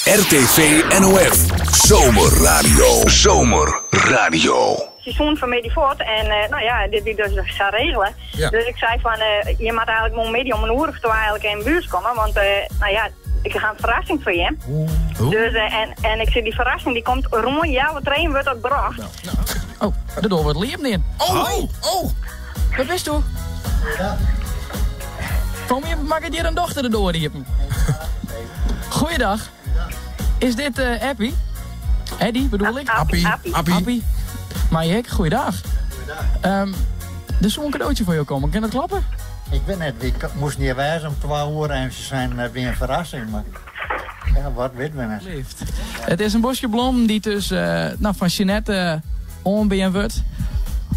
RTV NOF. Zomerradio. Zomerradio. Seizoen van Medifort en dit wie dus gaan regelen. Ja. Dus ik zei van, je moet eigenlijk gewoon mee om een uur of 2 eigenlijk in de buurt komen, want ik ga een verrassing voor je. Dus, en ik zeg, die verrassing die komt rond jouw trein wordt dat gebracht. Oh, daardoor wordt Liam in. Oh. Wat bist u? Kom je, mag ik hier een dochter erdoor riepen? Goeiedag. Is dit Appie? Eddie bedoel ik? Appie. Maar ik, goeiedag. Er zou een cadeautje voor jou komen. Kan dat kloppen? Ik weet net, ik moest niet wijzen om 2 uur en ze zijn weer een verrassing. Maar ja, wat weten we net? Liefd. Het is een bosje bloem die dus van Jeanette onbeen wordt.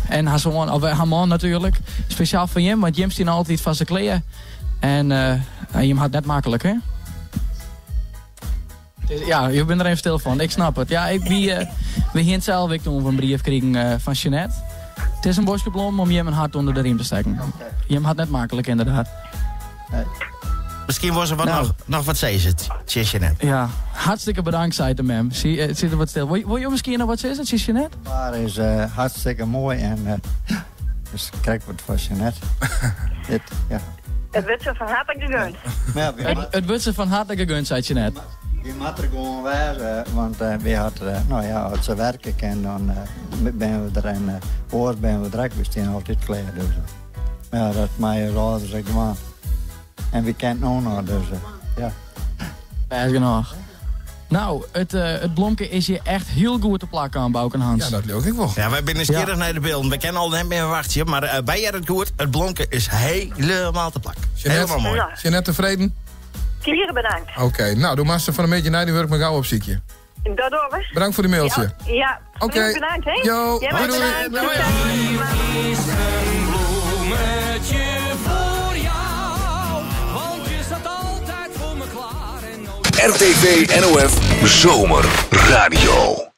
En haar man natuurlijk. Speciaal voor Jim, want Jim stiet altijd van zijn kleren. En Jim had net makkelijk, hè? Ja, je bent er even stil van. Ik snap het. Ja, we hint zelf ik toen een brief kregen van Jeanette. Het is een bosje bloem om Jim een hart onder de riem te steken. Okay. Jim had net makkelijk, inderdaad. Misschien was er nog wat zei ze, Jeanette. Ja, hartstikke bedankt, zei de mem. Zit er wat stil. Wil je misschien nog wat zeggen, Jeanette? Maar is hartstikke mooi en dus kijk wat van Jeanette. Het wordt ze van harte gegund. Het wordt ze van harte gegund, zei Jeanette. Je moet er gewoon wijzen, want we hadden, als ze werken en dan ben we er en ben we direct, we staan altijd klaar. Dus ja, dat mij raar zeg maar. En we kennen ook nog, dus ja. Best genoeg. Nou, het blomke is hier echt heel goed te plakken aan Bouke en Hans. Ja, dat leuk ik wel. Ja, wij zijn nieuwsgierig naar de beelden. We kennen al net meer wachtje, maar bij jij het goed, het blomke is helemaal te plakken. Helemaal mooi. Jeanette tevreden? Kieren bedankt. Oké, nou, doe maar van een beetje naar die werk met gauw op ziekje. Dat doen we. Bedankt voor de mailtje. Ja. Oké. Bedankt, hè? Jo, doei. Is een bloemetje voor jou, want je staat altijd voor me klaar. RTV NOF Zomerradio.